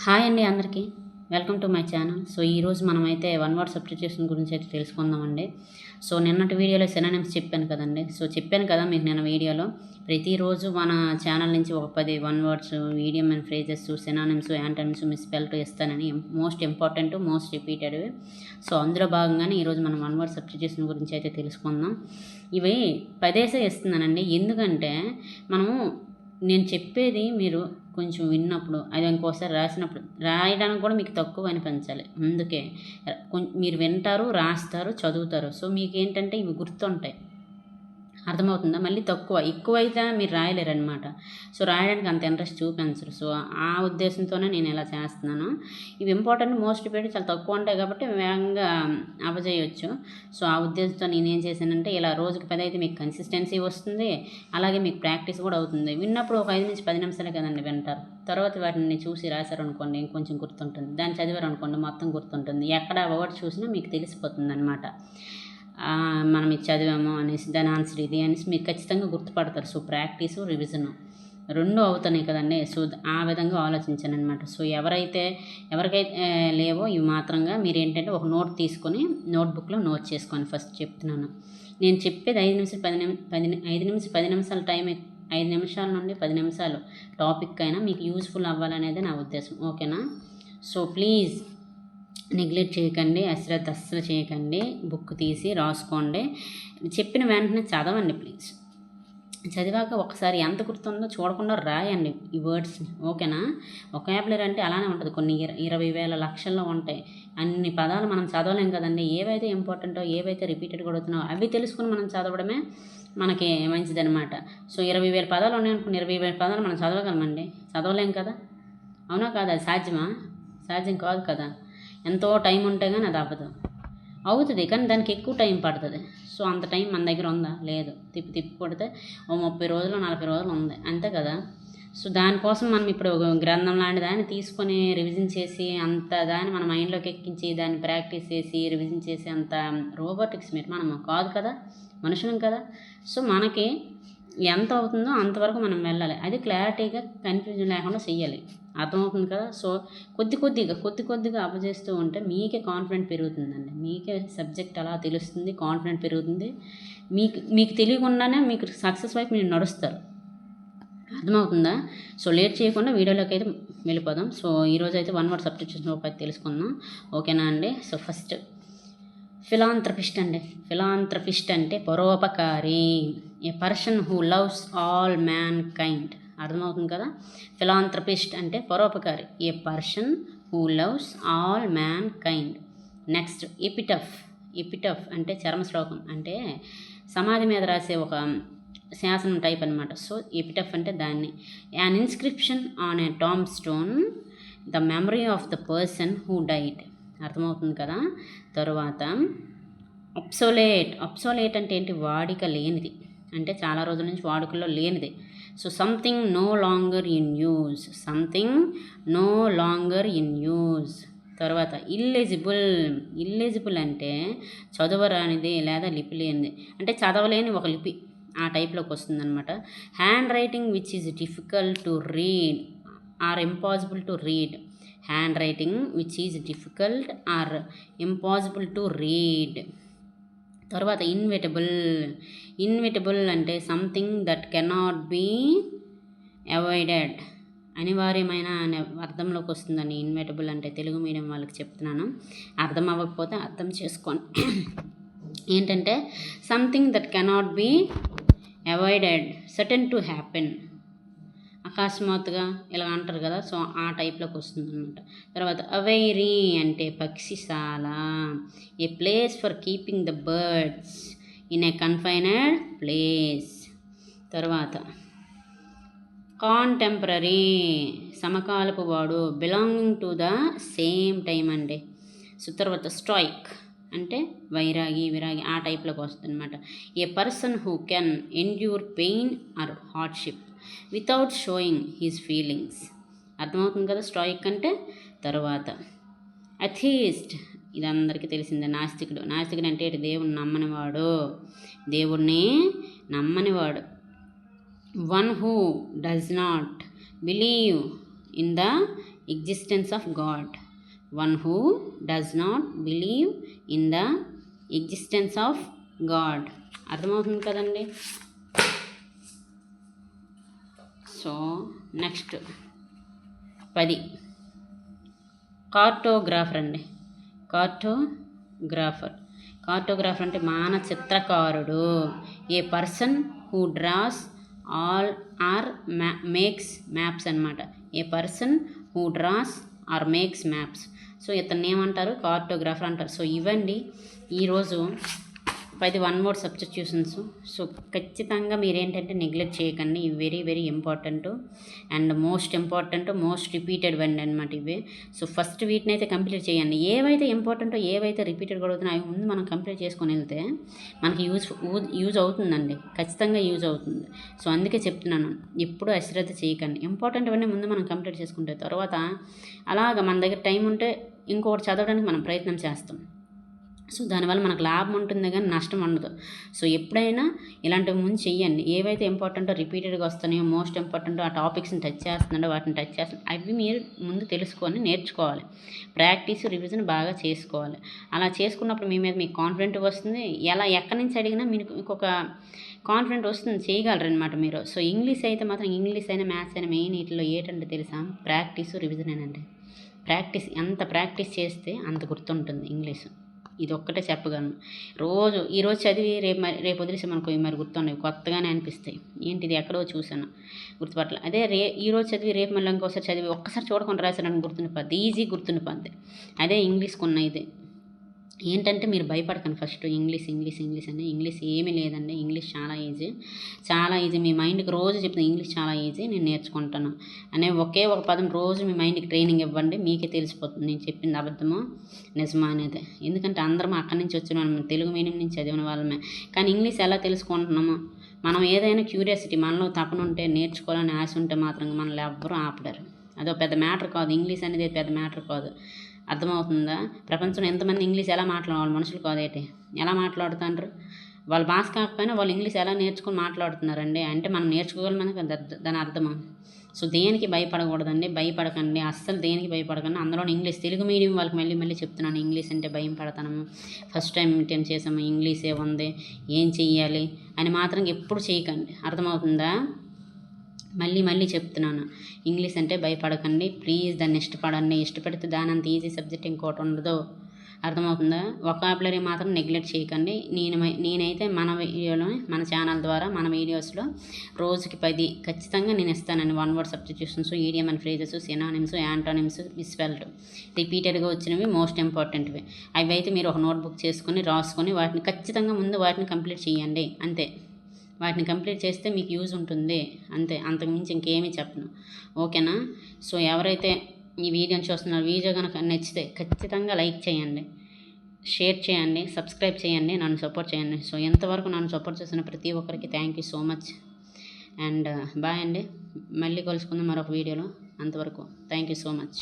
Hi అండి అందరికీ. Welcome to my channel. So ఈరోజు మనమైతే వన్ వర్డ్ సబ్స్టిట్యూషన్ గురించి అయితే తెలుసుకుందామండి. సో నిన్నటి వీడియోలో సినానిమ్స్ చెప్పాను కదండి. సో చెప్పాను కదా మీకు నిన్న వీడియోలో ప్రతిరోజు మన ఛానల్ నుంచి ఒక 10 one words, idiom and phrases, synonyms, antonyms, misspelt ఇస్తానని, most important, most repeated. So అందులో భాగంగానే ఈరోజు మనం వన్ వర్డ్ సబ్స్టిట్యూషన్ గురించి అయితే తెలుసుకుందాం. ఇవి పదేసే ఇస్తున్నానండి. ఎందుకంటే మనము నేను చెప్పేది మీరు కొంచెం విన్నప్పుడు అది ఇంకోసారి రాసినప్పుడు రాయడానికి కూడా మీకు తక్కువ అనిపించాలి. అందుకే మీరు వింటారు, రాస్తారు, చదువుతారు. సో మీకు ఏంటంటే ఇవి గుర్తుంటాయి. అర్థమవుతుందా? మళ్ళీ ఎక్కువైతే మీరు రాయలేరనమాట. సో రాయడానికి అంత ఇంట్రెస్ట్ చూపించరు. సో ఆ ఉద్దేశంతోనే నేను ఇలా చేస్తున్నాను. ఇవి ఇంపార్టెంట్, మోస్ట్ పెట్టి చాలా తక్కువ ఉంటాయి కాబట్టి వేగంగా అవజేయచ్చు. సో ఆ ఉద్దేశంతో నేనేం చేశానంటే ఇలా రోజుకి 10 అయితే మీకు కన్సిస్టెన్సీ వస్తుంది, అలాగే మీకు ప్రాక్టీస్ కూడా అవుతుంది. విన్నప్పుడు ఒక 5 నుంచి 10 నిమిషాలే కదండి వింటారు. తర్వాత వాటిని చూసి రాశారనుకోండి ఇంకొంచెం గుర్తుంటుంది. దాన్ని చదివారనుకోండి మొత్తం గుర్తుంటుంది. ఎక్కడ వర్డ్ చూసినా మీకు తెలిసిపోతుంది అనమాట. మనం ఇది చదివాము అనేసి దాని ఆన్సర్ ఇది అనేసి మీరు ఖచ్చితంగా గుర్తుపడతారు. సో ప్రాక్టీసు, రివిజను రెండు అవుతున్నాయి కదండి. సో ఆ విధంగా ఆలోచించాను అనమాట. సో ఎవరికైతే లేవో ఇవి మాత్రంగా మీరు ఏంటంటే ఒక నోట్ తీసుకొని నోట్బుక్లో నోట్ చేసుకొని ఫస్ట్ చెప్తున్నాను. నేను చెప్పేది 5 నుంచి 10 నిమిషాల టైం, 5 నిమిషాల నుండి 10 నిమిషాలు టాపిక్ అయినా మీకు యూజ్ఫుల్ అవ్వాలనేది నా ఉద్దేశం. ఓకేనా? సో ప్లీజ్ నెగ్లెక్ట్ చేయకండి, అశ్రద్ధ అస్సలు చేయకండి. బుక్ తీసి రాసుకోండి. చెప్పిన వెంటనే చదవండి ప్లీజ్. చదివాక ఒకసారి ఎంత గుర్తుందో చూడకుండా రాయండి ఈ వర్డ్స్ని. ఓకేనా? వొకాబులరీ అంటే అలానే ఉంటుంది. కొన్ని 20,000 లక్షల్లో ఉంటాయి. అన్ని పదాలు మనం చదవలేం కదండి. ఏవైతే ఇంపార్టెంటో, ఏవైతే రిపీటెడ్ కొడుతున్నావో అవి తెలుసుకుని మనం చదవడమే మనకి మంచిదనమాట. సో 20,000 పదాలు ఉన్నాయనుకుని 20,000 పదాలు మనం చదవగలమండి? చదవలేం కదా. అవునా కాదా? అది సాధ్యమా? సాధ్యం కాదు కదా. ఎంతో టైం ఉంటే కానీ అది అవ్వదు. అవుతుంది కానీ దానికి ఎక్కువ టైం పడుతుంది. సో అంత టైం మన దగ్గర ఉందా? లేదు. తిప్పి కొడితే ఓ 30 రోజులు, 40 రోజులు ఉంది, అంతే కదా. సో దానికోసం మనం ఇప్పుడు గ్రంథం లాంటి దాన్ని తీసుకొని రివిజన్ చేసి అంత దాన్ని మన మైండ్లోకి ఎక్కించి దాన్ని ప్రాక్టీస్ చేసి రివిజన్ చేసి అంత రోబోటిక్స్ మీరు మనము కాదు కదా, మనుషులం కదా. సో మనకి ఎంత అవుతుందో అంతవరకు మనం వెళ్ళాలి. అది క్లారిటీగా కన్ఫ్యూజన్ లేకుండా చెయ్యాలి. అర్థమవుతుంది కదా. సో కొద్ది కొద్దిగా అప్పచేస్తూ ఉంటే మీకే కాన్ఫిడెంట్ పెరుగుతుందండి. మీకే సబ్జెక్ట్ అలా తెలుస్తుంది, కాన్ఫిడెంట్ పెరుగుతుంది. మీకు తెలియకుండానే మీకు సక్సెస్ వైపు మీరు నడుస్తారు. అర్థమవుతుందా? సో లేట్ చేయకుండా వీడియోలోకి అయితే వెళ్ళిపోదాం. సో ఈరోజు అయితే వన్ వర్డ్ సబ్స్టిట్యూషన్ అయితే తెలుసుకుందాం. ఓకేనా అండి? సో ఫస్ట్ ఫిలాంథ్రపిస్ట్ అండి. ఫిలాంథ్రపిస్ట్ అంటే పరోపకారి, a person who loves all mankind. అర్థమవుతుంది కదా. ఫిలాంథ్రపిస్ట్ అంటే పరోపకారి, a person who loves all mankind. Next epitaph అంటే చర్మశ్లోకం, అంటే సమాధి మీద రాసే ఒక శాసనం టైప్ అనమాట. సో ఎపిటఫ్ అంటే దాన్ని. An inscription on a Tom stone, the memory of the person who died. అర్థమవుతుంది కదా. తరువాత అబ్సోలేట్ అంటే ఏంటి? వాడిక లేనిది, అంటే చాలా రోజుల నుంచి వాడుకలో లేనిది. So something no longer in use. తర్వాత ఇల్లిజిబుల్ అంటే చదవరానిది లేదా లిపి లేనిది, అంటే చదవలేని ఒక లిపి, ఆ టైప్లోకి వస్తుంది అనమాట. Handwriting which is difficult to read or impossible to read. Handwriting which is difficult or impossible to read. తర్వాత ఇన్విటబుల్ అంటే something that cannot be avoided. అనివార్యమైన అనే అర్థంలోకి వస్తుందని ఇన్విటబుల్ అంటే. తెలుగు మీడియం వాళ్ళకి చెప్తున్నాను, అర్థం అవ్వకపోతే అర్థం చేసుకోండి. ఏంటంటే something that cannot be avoided, certain to happen, అకస్మాత్తుగా ఇలా అంటారు కదా. సో ఆ టైప్లోకి వస్తుంది అనమాట. తర్వాత అవైరీ అంటే పక్షిశాల, a place for keeping the birds in a confined place. తర్వాత కాంటెంపరీ సమకాలపు వాడు, belonging to the same time అండి. సో తర్వాత స్టాయిక్ అంటే విరాగి ఆ టైప్లోకి వస్తుంది అనమాట. A person who can endure pain or hardship without showing his feelings. అర్థమవుతుంది కదా స్టాయిక్ అంటే. తర్వాత అథీస్ట్, ఇది అందరికీ తెలిసిందే. నాస్తికుడు అంటే దేవుణ్ణి నమ్మనివాడు. One who does not believe in the existence of God. One who does not believe in the existence of God. అర్థమవుతుంది కదండి. సో నెక్స్ట్ 10 కార్టోగ్రాఫర్ అండి. కార్టోగ్రాఫర్ అంటే మానచిత్రకారుడు. A person who draws all or makes maps అనమాట. A person who draws or makes maps. So ఇతన్ని ఏమంటారు? Cartographer అంటారు. So ఇవండి ఈరోజు 10 వన్ వర్డ్ సబ్స్టిట్యూషన్స్. సో ఖచ్చితంగా మీరేంటంటే నెగ్లెక్ట్ చేయకండి. ఇవి very very important and most important, most repeated వండి అనమాట ఇవే. సో ఫస్ట్ వీటిని అయితే కంప్లీట్ చేయండి. ఏవైతే ఇంపార్టెంటో, ఏవైతే రిపీటెడ్ అవుతున్నాయో అవి ముందు మనం కంప్లీట్ చేసుకొని వెళ్తే మనకి యూజ్ అవుతుందండి. ఖచ్చితంగా యూజ్ అవుతుంది. సో అందుకే చెప్తున్నాను, ఎప్పుడూ అశ్రద్ధ చేయకండి. ఇంపార్టెంట్ అవన్నీ ముందు మనం కంప్లీట్ చేసుకుంటే తర్వాత అలాగ మన దగ్గర టైం ఉంటే ఇంకొకటి చదవడానికి మనం ప్రయత్నం చేస్తాం. సో దానివల్ల మనకు లాభం ఉంటుంది కానీ నష్టం ఉండదు. సో ఎప్పుడైనా ఇలాంటివి ముందు చెయ్యండి. ఏవైతే ఇంపార్టెంటో, రిపీటెడ్గా వస్తున్నాయో, మోస్ట్ ఇంపార్టెంటో, ఆ టాపిక్స్ని టచ్ చేస్తున్నాడో వాటిని టచ్ చేస్తున్నా అవి మీరు ముందు తెలుసుకొని నేర్చుకోవాలి. ప్రాక్టీస్, రివిజన్ బాగా చేసుకోవాలి. అలా చేసుకున్నప్పుడు మీ మీద మీకు కాన్ఫిడెంట్ వస్తుంది. ఎక్కడి నుంచి అడిగినా మీకు ఒక కాన్ఫిడెంట్ వస్తుంది, చేయగలరనమాట మీరు. సో ఇంగ్లీష్ అయితే మాత్రం ఇంగ్లీష్ అయినా మ్యాథ్స్ అయినా మెయిన్ వీటిలో ఏంటంటే తెలుసా? ప్రాక్టీసు, రివిజన్ ఏనండి. ఎంత ప్రాక్టీస్ చేస్తే అంత గుర్తుంటుంది ఇంగ్లీషు. ఇది ఒక్కటే చెప్పగలను. ఈరోజు చదివి రేపు వదిలేసి మనకు మరి గుర్తుండవు, కొత్తగానే అనిపిస్తాయి. ఏంటిది ఎక్కడో చూసాను, గుర్తుపట్ల. అదే ఈరోజు చదివి రేపు మళ్ళీ ఇంకోసారి చదివి ఒక్కసారి చూడకుండా రాశాను గుర్తుండిపోద్ది, ఈజీ గుర్తుండిపోద్ది. అదే ఇంగ్లీష్కి ఉన్న ఇది ఏంటంటే మీరు భయపడకండి. ఫస్ట్ ఇంగ్లీష్ అని. ఇంగ్లీష్ ఏమీ లేదండి. ఇంగ్లీష్ చాలా ఈజీ. మీ మైండ్కి రోజు చెప్తాను ఇంగ్లీష్ చాలా ఈజీ, నేను నేర్చుకుంటాను అనే ఒకే ఒక పదం రోజు మీ మైండ్కి ట్రైనింగ్ ఇవ్వండి, మీకే తెలిసిపోతుంది నేను చెప్పింది అబద్ధమో నిజమా అనేది. ఎందుకంటే అందరం అక్కడి నుంచి వచ్చిన వాళ్ళమే, తెలుగు మీడియం నుంచి చదివిన వాళ్ళమే. కానీ ఇంగ్లీష్ ఎలా తెలుసుకుంటున్నామో, మనం ఏదైనా క్యూరియాసిటీ మనలో తపన ఉంటే, నేర్చుకోవాలని ఆశ ఉంటే మాత్రం మనల్ని ఎవ్వరూ ఆపడారు. అదో పెద్ద మ్యాటర్ కాదు. ఇంగ్లీష్ అనేది పెద్ద మ్యాటర్ కాదు. అర్థమవుతుందా? ప్రపంచంలో ఎంతమంది ఇంగ్లీష్ ఎలా మాట్లాడేవాళ్ళు మనుషులు కాదేటి, ఎలా మాట్లాడుతాండ్రు? వాళ్ళ భాష కాకపోయినా వాళ్ళు ఇంగ్లీష్ ఎలా నేర్చుకొని మాట్లాడుతున్నారండి అంటే మనం నేర్చుకోగలమని దాని అర్థమా? సో దేనికి భయపడకూడదండి, భయపడకండి, అస్సలు దేనికి భయపడకండి. అందులో ఇంగ్లీష్ తెలుగు మీడియం వాళ్ళకి మళ్ళీ చెప్తున్నాను, ఇంగ్లీష్ అంటే భయం పడతాము, ఫస్ట్ టైం అటెంప్ట్ చేసాము, ఇంగ్లీషే ఉంది, ఏం చెయ్యాలి అని మాత్రం ఎప్పుడు చేయకండి. అర్థమవుతుందా? మళ్ళీ చెప్తున్నాను, ఇంగ్లీష్ అంటే భయపడకండి ప్లీజ్. దాన్ని ఇష్టపడితే దాని అంత ఈజీ సబ్జెక్ట్ ఇంకోటి ఉండదు. అర్థమవుతుందా? వొకాబులరీ మాత్రం నెగ్లెక్ట్ చేయకండి. నేనైతే మన ఛానల్ ద్వారా మన వీడియోస్లో రోజుకి 10 ఖచ్చితంగా నేను ఇస్తానండి. One word substitutions, idiom and phrases, synonyms, antonyms, misspelled, రిపీటెడ్గా వచ్చినవి, మోస్ట్ ఇంపార్టెంట్వి. అవి అయితే మీరు ఒక నోట్బుక్ చేసుకొని రాసుకొని వాటిని ఖచ్చితంగా ముందు వాటిని కంప్లీట్ చేయండి. అంతే. వాటిని కంప్లీట్ చేస్తే మీకు యూజ్ ఉంటుంది అంతే, అంతకుమించి ఇంకేమీ చెప్పను. ఓకేనా? సో ఎవరైతే ఈ వీడియోని చూస్తున్నారో, వీడియో కనుక నచ్చితే ఖచ్చితంగా లైక్ చేయండి, షేర్ చేయండి, సబ్స్క్రైబ్ చేయండి, నన్ను సపోర్ట్ చేయండి. సో ఎంతవరకు నన్ను సపోర్ట్ చేసిన ప్రతి ఒక్కరికి thank you so much and bye అండి. మళ్ళీ కలుసుకుందాం మరొక వీడియోలో. అంతవరకు థ్యాంక్ యూ సో మచ్.